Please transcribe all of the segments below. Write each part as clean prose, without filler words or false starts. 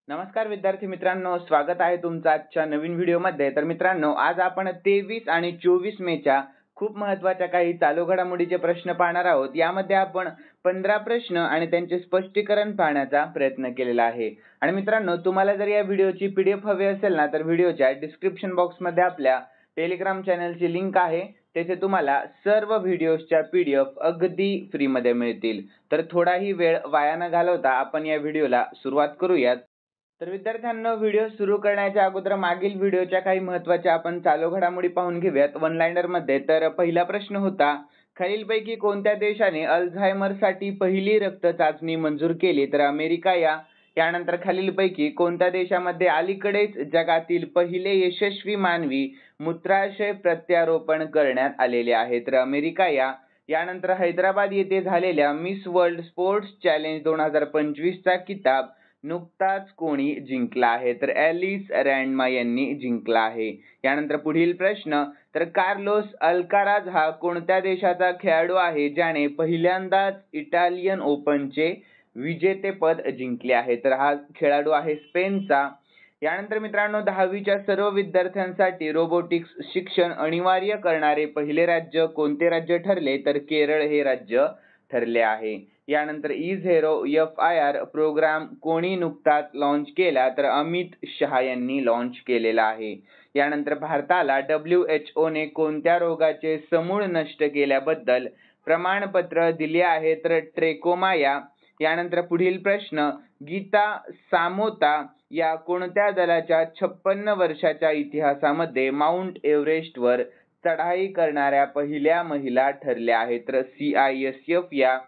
नमस्कार विद्यार्थी मित्रांनो, स्वागत आहे तुमचं आजच्या नवीन व्हिडिओमध्ये। तर मित्रांनो, आज आपण 23 आणि 24 मेच्या खूप महत्त्वाच्या काही चालू घडामोडीचे प्रश्न पाहणार आहोत। यामध्ये आपण 15 प्रश्न आणि त्यांचे स्पष्टीकरण पाहण्याचा प्रयत्न केलेला आहे। आणि मित्रांनो, तुम्हाला जर या व्हिडिओची पीडीएफ हवी असेल ना, तर व्हिडिओच्या डिस्क्रिप्शन बॉक्समध्ये आपल्या टेलिग्राम चॅनलची लिंक आहे। तेथे तुम्हाला सर्व व्हिडिओजच्या पीडीएफ अगदी फ्रीमध्ये मिळतील। तर थोडाही वेळ वाया न घालवता आपण या व्हिडिओला सुरुवात करूयात। तर विद्यार्थ्यांनो, व्हिडिओ सुरू करण्याच्या अगोदर मागील व्हिडिओच्या काही महत्त्वाच्या आपण चालू घडामोडी पाहून घेऊयात वन लाइनर मध्ये। तर पहिला प्रश्न होता, खालीलपैकी कोणत्या देशाने अल्झायमरसाठी पहिली रक्त चाचणी मंजूर केली? तर अमेरिका यानंतर खालीलपैकी कोणत्या देशामध्ये अलीकडेच जगातील पहिले यशस्वी मानवी मूत्राशय प्रत्यारोपण करण्यात आलेले आहे? तर अमेरिका यानंतर हैदराबाद येथे झालेल्या मिस वर्ल्ड स्पोर्ट्स चॅलेंज 2025 चा किताब नुकताच कोणी जिंकला आहे? तर ॲलिस रँडमा यांनी जिंकला आहे। यानंतर पुढील प्रश्न, तर कार्लोस अल्काराज हा कोणत्या देशाचा खेळाडू आहे ज्याने पहिल्यांदाच इटालियन ओपनचे विजेतेपद जिंकले आहे? तर हा खेळाडू आहे स्पेनचा। यानंतर मित्रांनो, 10वीच्या सर्व विद्यार्थ्यांसाठी रोबोटिक्स शिक्षण अनिवार्य करणारे पहिले राज्य कोणते राज्य ठरले? तर केरळ हे राज्य ठरले आहे। यानंतर E0FIR प्रोग्राम कोणी नुकताच लॉन्च केला? तर अमित शहा यांनी लॉन्च केलेला आहे। यानंतर भारताला WHO ने कोणत्या रोगाचे समूळ नष्ट केल्याबद्दल प्रमाणपत्र दिले आहे? तर ट्रेकोमा यानंतर पुढील प्रश्न, गीता सामोता या कोणत्या दलाच्या 56 वर्षाच्या इतिहासामध्ये माउंट एव्हरेस्टवर चढाई करणाऱ्या पहिल्या महिला ठरल्या आहेत? तर CISF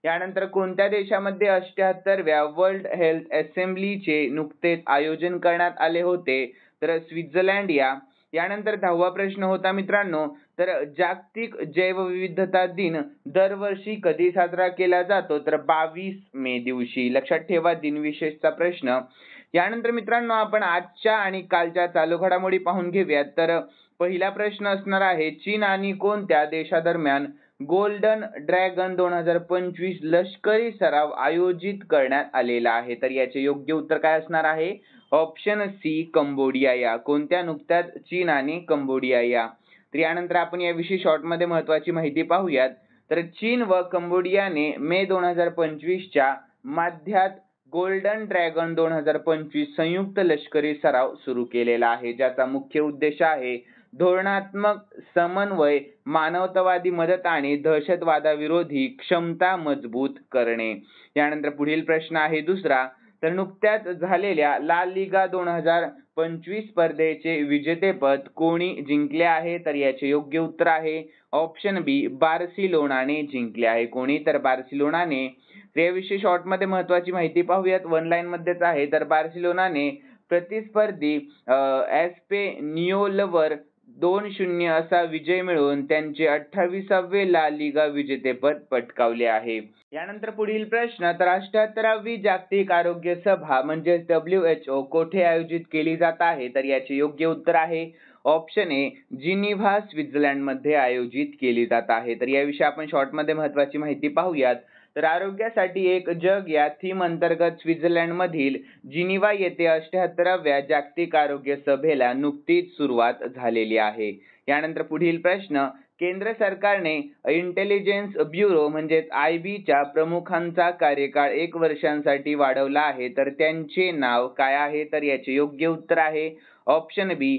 यानंतर कोणत्या देशामध्ये 78व्या वर्ल्ड हेल्थ असेंब्लीचे नुकतेच आयोजन करण्यात आले होते? तर स्वित्झर्लंड यानंतर 10वा प्रश्न होता मित्रांनो, तर जागतिक जैवविविधता दिन दरवर्षी कधी साजरा केला जातो? तर 22 मे दिवशी। लक्षात ठेवा दिनविशेषचा प्रश्न। यानंतर मित्रांनो, आपण आजच्या आणि कालच्या चालू घडामोडी पाहून घेऊयात। तर पहिला प्रश्न असणार आहे, चीन आणि कोणत्या देशादरम्यान गोल्डन ड्रॅगन 2025 लष्करी सराव आयोजित करण्यात आलेला आहे? तर याचे योग्य उत्तर काय असणार आहे? ऑप्शन सी, कंबोडिया कोणत्या? नुकत्याच चीन आणि कंबोडिया तर यानंतर आपण याविषयी शॉर्टमध्ये महत्त्वाची माहिती पाहूयात। तर चीन व कंबोडियाने मे 2025 च्या मध्यात गोल्डन ड्रॅगन 2025 संयुक्त लष्करी सराव सुरू केलेला आहे, ज्याचा मुख्य उद्देश आहे धोरणात्मक समन्वय, मानवतावादी मदत आणि दहशतवादाविरोधी क्षमता मजबूत करणे। यानंतर पुढील प्रश्न आहे दुसरा, तर नुकत्याच झालेल्या ला लिगा 2025 स्पर्धेचे विजेतेपद कोणी जिंकले आहे? तर याचे योग्य उत्तर आहे ऑप्शन बी, बार्सिलोनाने जिंकले आहे। कोणी? तर बार्सिलोनाने। याविषयी शॉर्टमध्ये महत्त्वाची माहिती पाहूयात, वन लाईन मध्येच आहे। तर बार्सिलोनाने प्रतिस्पर्धी एस्पेनियोलवर 2-0 असा विजय मिळवून त्यांचे 28वे ला लिगा विजेतेपद पटकावले आहे। यानंतर पुढील प्रश्न, तर 78वी जागतिक आरोग्य सभा म्हणजे WHO कोठे आयोजित केली जात आहे? तर याचे योग्य उत्तर आहे ऑप्शन ए, जिनिव्हा स्वित्झर्लंड मध्ये आयोजित केली जात आहे। तर याविषयी आपण शॉर्टमध्ये महत्त्वाची माहिती पाहूयात। तर आरोग्यासाठी एक जग या थीम अंतर्गत स्वित्झर्लंड मधील जिनिव्हा येथे 78व्या जागतिक आरोग्य सभेला नुकतीच सुरुवात झालेली आहे। यानंतर पुढील प्रश्न, केंद्र सरकारने इंटेलिजन्स ब्युरो म्हणजेच IB च्या प्रमुखांचा कार्यकाळ 1 वर्षांसाठी वाढवला आहे, तर त्यांचे नाव काय आहे? तर याचे योग्य उत्तर आहे ऑप्शन बी,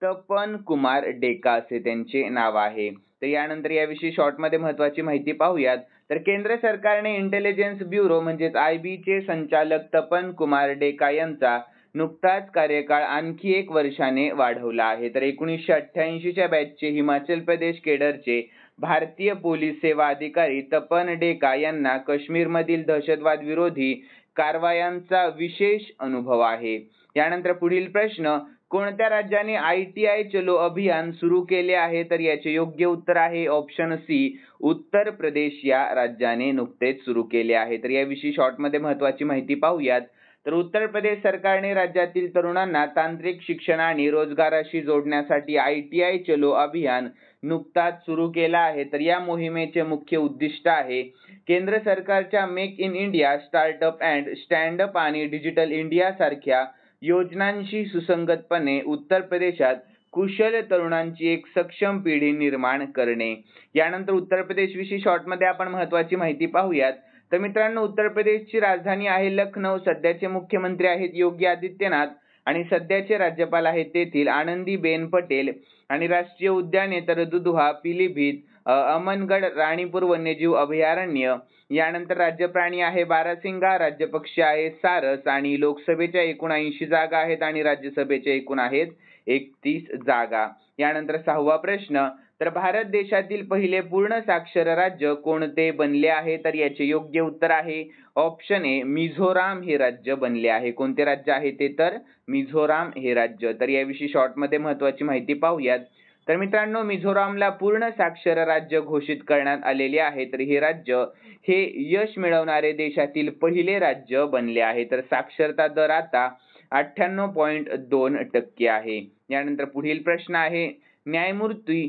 तपन कुमार डेका असे त्यांचे नाव आहे। तर यानंतर याविषयी शॉर्टमध्ये महत्त्वाची माहिती पाहूयात। तर केंद्र सरकारने इंटेलिजन्स ब्युरो म्हणजेच IB चे संचालक तपन कुमार डेका यांचा नुकताच कार्यकाळ आणखी 1 वर्षाने वाढवला आहे। तर 1988 च्या बॅचचे हिमाचल प्रदेश केडरचे भारतीय पोलीस सेवा अधिकारी तपन डेका यांना काश्मीरमधील दहशतवाद विरोधी कारवायांचा विशेष अनुभव आहे। यानंतर पुढील प्रश्न, कोणत्या राज्याने ITI चलो अभियान सुरू केले आहे? तर याचे योग्य उत्तर आहे ऑप्शन सी, उत्तर प्रदेश या राज्याने नुकतेच सुरू केले आहे। तर याविषयी शॉर्टमध्ये महत्त्वाची माहिती पाहूयात। तर उत्तर प्रदेश सरकारने राज्यातील तरुणांना तांत्रिक शिक्षण आणि रोजगाराशी जोडण्यासाठी ITI चलो अभियान नुकताच सुरू केला आहे। तर या मोहिमेचे मुख्य उद्दिष्ट आहे केंद्र सरकारच्या make in India, startup and stand up आणि डिजिटल इंडिया सारख्या योजनांशी सुसंगतपणे उत्तर प्रदेशात कुशल तरुणांची एक सक्षम पिढी निर्माण करणे. यानंतर उत्तर प्रदेश विषयी शॉर्टमध्ये आपण महत्त्वाची माहिती पाहूयात. तर मित्रांनो, उत्तर प्रदेशची राजधानी आहे लखनौ. सध्याचे मुख्यमंत्री आहेत योगी आदित्यनाथ आणि सध्याचे राज्यपाल आहेत तेथील आनंदीबेन पटेल. आणि राष्ट्रीय उद्याने तर दुधवा, पिलीभीत, अमनगड, राणीपूर वन्यजीव अभयारण्य. यानंतर राज्य प्राणी आहे बारासिंगा, राज्य पक्षी आहे सारस आणि लोकसभेच्या एकूण 80 जागा आहेत आणि राज्यसभेच्या एकूण आहेत 31 जागा. यानंतर 6वा प्रश्न, तर भारत देशातील पहिले पूर्ण साक्षर राज्य कोणते बनले आहे? तर याचे योग्य उत्तर आहे ऑप्शन ए, मिझोराम हे राज्य बनले आहे. कोणते राज्य आहे ते? तर मिझोराम हे राज्य. तर याविषयी शॉर्टमध्ये महत्त्वाची माहिती पाहूयात. तर मित्रांनो, मिझोरामला पूर्ण साक्षर राज्य घोषित करण्यात आलेले आहे. तर हे राज्य हे यश मिळवणारे देशातील पहिले राज्य बनले आहे. तर साक्षरता दर आता 98.2% आहे. यानंतर पुढील प्रश्न आहे, न्यायमूर्ती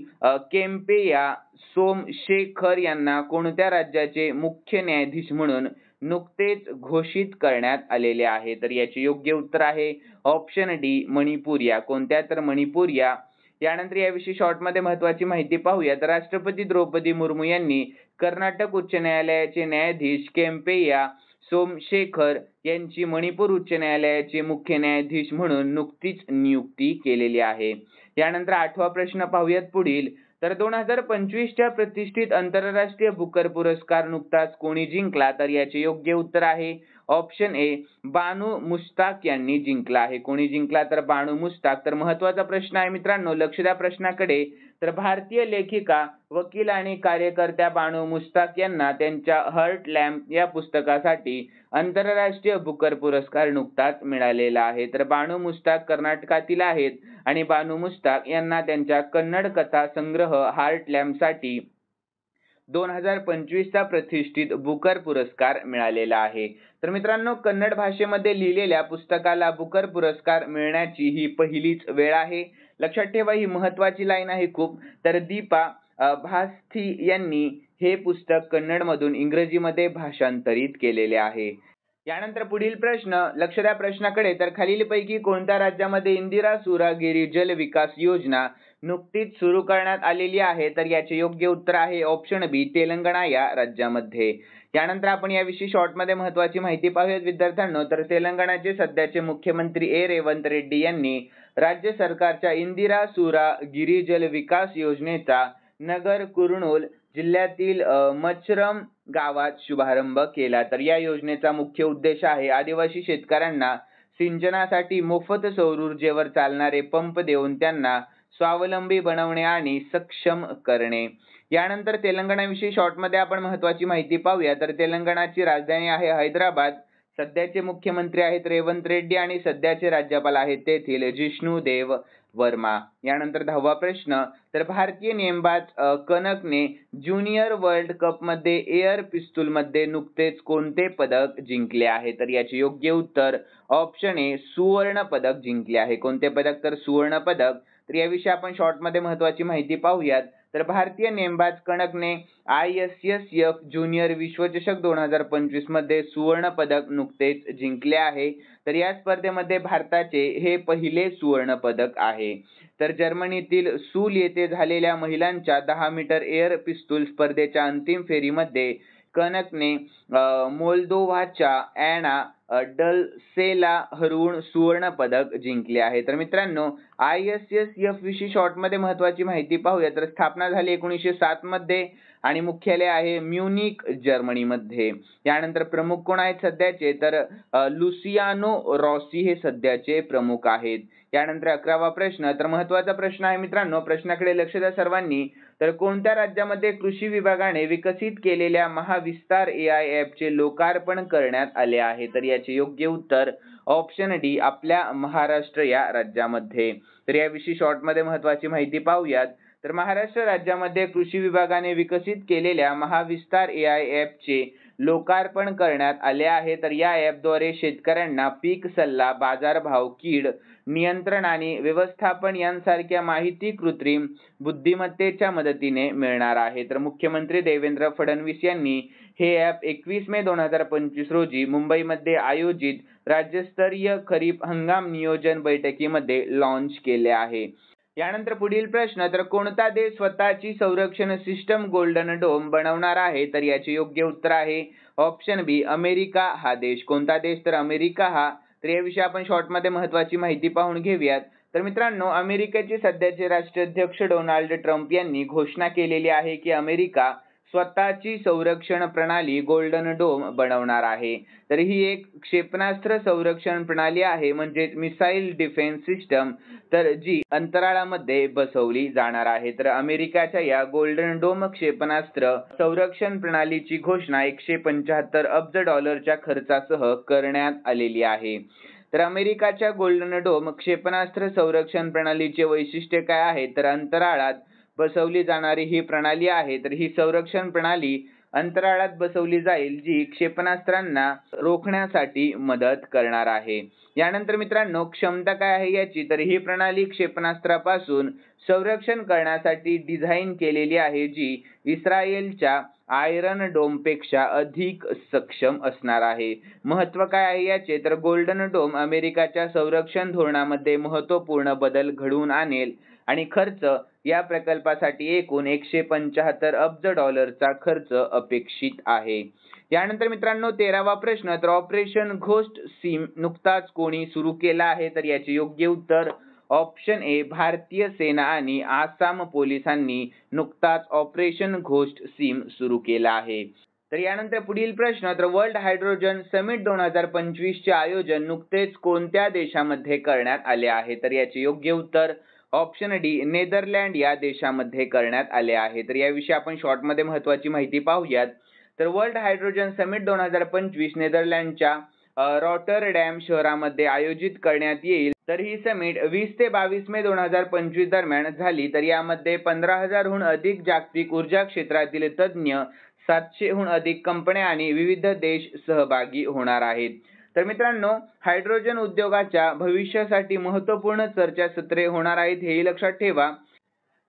केम्पेया सोमशेखर यांना कोणत्या राज्याचे मुख्य न्यायाधीश म्हणून नुकतेच घोषित करण्यात आलेले आहे? तर याचे योग्य उत्तर आहे ऑप्शन डी, मणिपूर या. कोणत्या? तर मणिपूर या. यानंतर याविषयी शॉर्टमध्ये महत्त्वाची माहिती पाहूया. तर राष्ट्रपती द्रौपदी मुर्मू यांनी कर्नाटक उच्च न्यायालयाचे न्यायाधीश केम्पेया सोमशेखर यांची मणिपूर उच्च न्यायालयाचे मुख्य न्यायाधीश म्हणून नुकतीच नियुक्ती केलेली आहे. यानंतर 8वा प्रश्न पाहूयात पुढील. तर 2025च्या प्रतिष्ठित आंतरराष्ट्रीय बुकर पुरस्कार नुकताच कोणी जिंकला? तर याचे योग्य उत्तर आहे ऑप्शन ए, बानू मुश्ताक यांनी जिंकला आहे. कोणी जिंकला? तर बानू मुश्ताक. तर महत्त्वाचा प्रश्न आहे मित्रांनो, लक्ष द्या प्रश्नाकडे. तर भारतीय लेखिका, वकील आणि कार्यकर्त्या बानू मुश्ताक यांना त्यांच्या हर्ट लॅम्प या पुस्तकासाठी आंतरराष्ट्रीय बुकर पुरस्कार नुकताच मिळालेला आहे. तर बानू मुश्ताक कर्नाटकातील आहेत आणि बानू मुश्ताक यांना त्यांच्या कन्नड कथा संग्रह हार्ट लॅम्पसाठी 2025चा प्रतिष्ठित बुकर पुरस्कार मिळालेला आहे. तर मित्रांनो, कन्नड भाषेमध्ये लिहिलेल्या पुस्तकाला बुकर पुरस्कार मिळण्याची ही पहिलीच वेळ आहे. लक्षात ठेवा, ही महत्त्वाची लाईन आहे खूप. तर दीपा भास्थी यांनी हे पुस्तक कन्नडमधून इंग्रजीमध्ये भाषांतरित केलेले आहे. यानंतर पुढील प्रश्न, लक्ष द्या प्रश्नाकडे. तर खालीलपैकी कोणत्या राज्यामध्ये इंदिरा सुरागिरी जल विकास योजना नुकतीच सुरू करण्यात आलेली आहे? तर याचे योग्य उत्तर आहे ऑप्शन बी, तेलंगणा या राज्यामध्ये. यानंतर आपण याविषयी शॉर्टमध्ये महत्त्वाची माहिती पाहूयात विद्यार्थ्यांनो. तर तेलंगणाचे सध्याचे मुख्यमंत्री रेवंत रेड्डी यांनी राज्य सरकारच्या इंदिरा सुरागिरी जल विकास योजनेचा नगर कुर्नूल जिल्ह्यातील मचरम गावात शुभारंभ केला. तर या योजनेचा मुख्य उद्देश आहे आदिवासी शेतकऱ्यांना सिंचनासाठी मोफत सौर ऊर्जेवर चालणारे पंप देऊन त्यांना स्वावलंबी बनवणे आणि सक्षम करणे. यानंतर तेलंगणाविषयी शॉर्टमध्ये आपण महत्त्वाची माहिती पाहूया. तर तेलंगणाची राजधानी आहे हैदराबाद. सध्याचे मुख्यमंत्री आहेत रेवंत रेड्डी आणि सध्याचे राज्यपाल आहेत तेथील जिष्णुदेव वर्मा. यानंतर 10वा प्रश्न, तर भारतीय नेमबाज कनकने ज्युनियर वर्ल्ड कप मध्ये एअर पिस्तूल मध्ये नुकतेच कोणते पदक जिंकले आहे? तर याचे योग्य उत्तर ऑप्शन ए, सुवर्ण पदक जिंकले आहे. कोणते पदक? तर सुवर्ण पदक. तर याविषयी आपण शॉर्टमध्ये महत्त्वाची माहिती पाहूयात. तर भारतीय नेमबाज कनकने ISSF ज्युनियर विश्वचषक 2025 मध्ये सुवर्ण पदक नुकतेच जिंकले आहे. तर या स्पर्धेमध्ये भारताचे हे पहिले सुवर्ण पदक आहे. तर जर्मनीतील सूल येथे झालेल्या महिलांच्या 10 मीटर एअर पिस्तूल स्पर्धेच्या अंतिम फेरीमध्ये कनकने मोल्दोव्हाच्या ॲना डल्सेला हरवून सुवर्ण पदक जिंकले आहे. तर मित्रांनो, ISSF विषयी शॉर्टमध्ये महत्त्वाची माहिती पाहूया. तर स्थापना झाली 1907 मध्ये आणि मुख्यालय आहे म्युनिक जर्मनीमध्ये. यानंतर प्रमुख कोण आहेत सध्याचे? तर लुसियानो रॉसी हे सध्याचे प्रमुख आहेत. यानंतर 11वा प्रश्न, तर महत्त्वाचा प्रश्न आहे मित्रांनो, प्रश्नाकडे लक्ष द्या सर्वांनी. तर कोणत्या राज्यामध्ये कृषी विभागाने विकसित केलेल्या महाविस्तार AI ॲपचे लोकार्पण करण्यात आले आहे? तर याचे योग्य उत्तर ऑप्शन डी, आपल्या महाराष्ट्र या राज्यामध्ये. तर याविषयी शॉर्टमध्ये महत्त्वाची माहिती पाहूयात. तर महाराष्ट्र राज्यामध्ये कृषी विभागाने विकसित केलेल्या महाविस्तार AI ॲपचे लोकार्पण करण्यात आले आहे. तर या ॲपद्वारे शेतकऱ्यांना पीक सल्ला, बाजारभाव, कीड नियंत्रण आणि व्यवस्थापन यांसारख्या माहिती कृत्रिम बुद्धिमत्तेच्या मदतीने मिळणार आहे. तर मुख्यमंत्री देवेंद्र फडणवीस यांनी हे ॲप 21 मे 2025 रोजी मुंबईमध्ये आयोजित राज्यस्तरीय खरीप हंगाम नियोजन बैठकीमध्ये लॉन्च केले आहे. यानंतर पुढील प्रश्न, तर कोणता देश स्वतःची संरक्षण सिस्टम गोल्डन डोम बनवणार आहे? तर याचे योग्य उत्तर आहे ऑप्शन बी, अमेरिका हा देश. कोणता देश? तर अमेरिका हा. तर याविषयी आपण शॉर्टमध्ये महत्त्वाची माहिती पाहून घेऊयात. तर मित्रांनो, अमेरिकेचे सध्याचे राष्ट्राध्यक्ष डोनाल्ड ट्रम्प यांनी घोषणा केलेली आहे की अमेरिका स्वतःची संरक्षण प्रणाली गोल्डन डोम बनवणार आहे. तर ही एक क्षेपणास्त्र संरक्षण प्रणाली आहे, म्हणजे मिसाईल डिफेन्स सिस्टम, तर जी अंतराळामध्ये बसवली जाणार आहे. तर अमेरिकेच्या या गोल्डन डोम क्षेपणास्त्र संरक्षण प्रणालीची घोषणा 175 अब्ज डॉलरच्या खर्चासह करण्यात आलेली आहे. तर अमेरिकेच्या गोल्डन डोम क्षेपणास्त्र संरक्षण प्रणालीचे वैशिष्ट्य काय आहे? तर अंतराळात बसवली जाणारी ही प्रणाली आहे. तर ही संरक्षण प्रणाली अंतराळात बसवली जाईल, जी क्षेपणास्त्रांना रोखण्यासाठी मदत करणार आहे. यानंतर मित्रांनो, क्षमता काय आहे याची? तर ही प्रणाली क्षेपणास्त्रापासून संरक्षण करण्यासाठी डिझाईन केलेली आहे, जी इस्रायलच्या आयरन डोमपेक्षा अधिक सक्षम असणार आहे. महत्त्व काय आहे याचे? तर गोल्डन डोम अमेरिकेच्या संरक्षण धोरणामध्ये महत्त्वपूर्ण बदल घडवून आणेल आणि खर्च या प्रकल्पासाठी एकूण 175 अब्ज डॉलरचा खर्च अपेक्षित आहे. यानंतर मित्रांनो, 13वा प्रश्न, तर ऑपरेशन घोस्ट सीम नुकताच कोणी सुरू केला आहे? तर याचे योग्य उत्तर ऑप्शन ए, भारतीय सेना आणि आसाम पोलिसांनी नुकताच ऑपरेशन घोस्ट सीम सुरू केला आहे. तर यानंतर पुढील प्रश्न, तर वर्ल्ड हायड्रोजन समिट 2025 चे आयोजन नुकतेच कोणत्या देशामध्ये करण्यात आले आहे? तर याचे योग्य उत्तर ऑप्शन डी, नेदरलँड या देशामध्ये करण्यात आले आहे. तर याविषयी आपण शॉर्टमध्ये महत्त्वाची माहिती पाहूयात. तर वर्ल्ड हायड्रोजन समिट 2025 नेदरलँडच्या रॉटरडॅम शहरामध्ये आयोजित करण्यात येईल. तर ही समिट 20 ते 22 मे 2025 दरम्यान झाली. तर यामध्ये 15,000 हून अधिक जागतिक ऊर्जा क्षेत्रातील तज्ज्ञ, 700 हून अधिक कंपन्या आणि विविध देश सहभागी होणार आहेत. तर मित्रांनो, हायड्रोजन उद्योगाच्या भविष्यासाठी महत्त्वपूर्ण चर्चासत्रे होणार आहेत, हेही लक्षात ठेवा.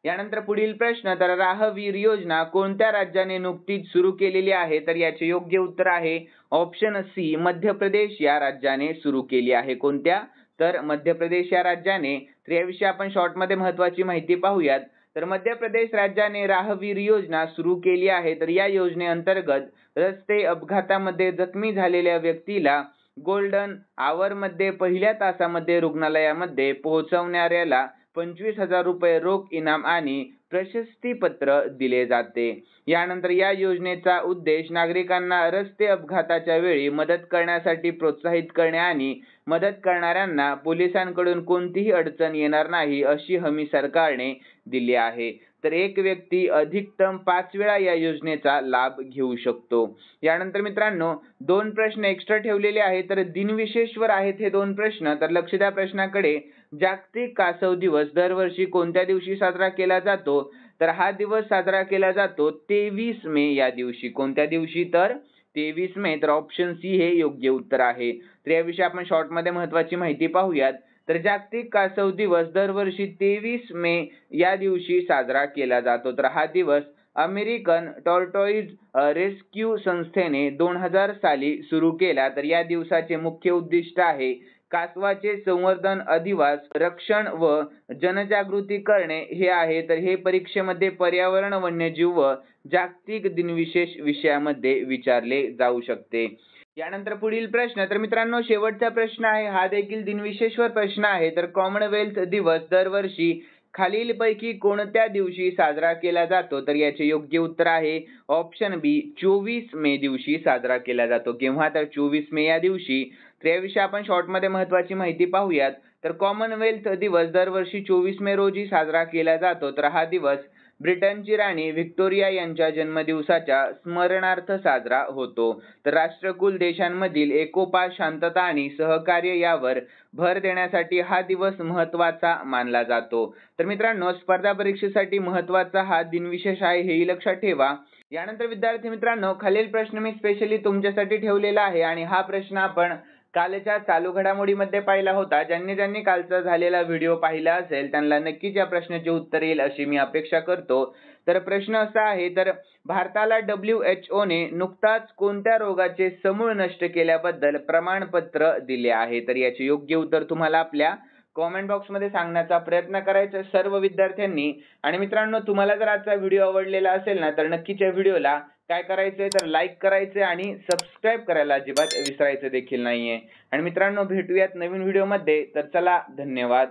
यानंतर पुढील प्रश्न, तर राहवीर योजना कोणत्या राज्याने नुकतीच सुरू केलेली आहे? तर याचे योग्य उत्तर आहे ऑप्शन सी, मध्य प्रदेश या राज्याने सुरू केली आहे. कोणत्या? तर मध्य प्रदेश या राज्याने. तर याविषयी आपण शॉर्टमध्ये महत्त्वाची माहिती पाहूयात. तर मध्य प्रदेश राज्याने राहवीर योजना सुरू केली आहे. तर या योजनेअंतर्गत रस्ते अपघातामध्ये जखमी झालेल्या व्यक्तीला गोल्डन आवरमध्ये पहिल्या तासामध्ये रुग्णालयामध्ये पोहोचवणाऱ्याला 25,000 रुपये रोख इनाम आणि प्रशस्तीपत्र दिले जाते. यानंतर या योजनेचा उद्देश नागरिकांना रस्ते अपघाताच्या वेळी मदत करण्यासाठी प्रोत्साहित करणे आणि मदत करणाऱ्यांना पोलिसांकडून कोणतीही अडचण येणार नाही अशी हमी सरकारने दिली आहे. तर एक व्यक्ती अधिकतम 5 वेळा या योजनेचा लाभ घेऊ शकतो. यानंतर मित्रांनो, 2 प्रश्न एक्स्ट्रा ठेवलेले आहेत. तर दिनविशेषवर आहेत हे 2 प्रश्न. तर लक्ष द्या प्रश्नाकडे. जागतिक कासव दिवस दरवर्षी कोणत्या दिवशी साजरा केला जातो? तर हा दिवस साजरा केला जातो 23 मे या दिवशी. कोणत्या दिवशी? तर 23 मे. तर ऑप्शन सी हे योग्य उत्तर आहे. तर याविषयी आपण शॉर्टमध्ये महत्त्वाची माहिती पाहूयात. तर जागतिक कासव दिवस दरवर्षी 23 मे या दिवशी साजरा केला जातो. तर हा दिवस अमेरिकन टॉर्टॉइज रेस्क्यू संस्थेने 2000 साली सुरू केला. तर या दिवसाचे मुख्य उद्दिष्ट आहे कासवाचे संवर्धन, अधिवास रक्षण व जनजागृती करणे हे आहे. तर हे परीक्षेमध्ये पर्यावरण, वन्यजीव व जागतिक दिनविशेष विषयामध्ये विचारले जाऊ शकते. यानंतर पुढील प्रश्न, तर मित्रांनो शेवटचा प्रश्न आहे, हा देखील दिनविशेषवर प्रश्न आहे. तर कॉमनवेल्थ दिवस दरवर्षी खालीलपैकी कोणत्या दिवशी साजरा केला जातो? तर याचे योग्य उत्तर आहे ऑप्शन बी, 24 मे दिवशी साजरा केला जातो. केव्हा? तर 24 मे या दिवशी. तर याविषयी आपण शॉर्टमध्ये महत्त्वाची माहिती पाहूयात. तर कॉमनवेल्थ दिवस दरवर्षी 24 मे रोजी साजरा केला जातो. तर हा दिवस ब्रिटनची राणी व्हिक्टोरिया यांच्या जन्मदिवसाच्या स्मरणार्थ साजरा होतो. तर राष्ट्रकुल देशांमधील एकोपा, शांतता आणि सहकार्य यावर भर देण्यासाठी हा दिवस महत्त्वाचा मानला जातो. तर मित्रांनो, स्पर्धा परीक्षेसाठी महत्त्वाचा हा दिनविशेष आहे, हेही लक्षात ठेवा. यानंतर विद्यार्थी मित्रांनो, खालील प्रश्न मी स्पेशली तुमच्यासाठी ठेवलेला आहे आणि हा प्रश्न आपण कालच्या चालू घडामोडीमध्ये पाहिला होता. ज्यांनी कालचा झालेला व्हिडिओ पाहिला असेल त्यांना नक्कीच या प्रश्नाचे उत्तर येईल अशी मी अपेक्षा करतो. तर प्रश्न असा आहे, तर भारताला WHO ने नुकताच कोणत्या रोगाचे समूळ नष्ट केल्याबद्दल प्रमाणपत्र दिले आहे? तर याचे योग्य उत्तर तुम्हाला आपल्या कमेंट बॉक्समध्ये सांगण्याचा प्रयत्न करायचा सर्व विद्यार्थ्यांनी. आणि मित्रांनो, तुम्हाला जर आजचा व्हिडिओ आवडलेला असेल ना, तर नक्कीच या व्हिडिओला काय करायचंय तर लाईक करायचंय आणि सबस्क्राईब करायला अजिबात विसरायचं देखील नाहीये. आणि मित्रांनो, भेटूयात नवीन व्हिडिओमध्ये. तर चला, धन्यवाद.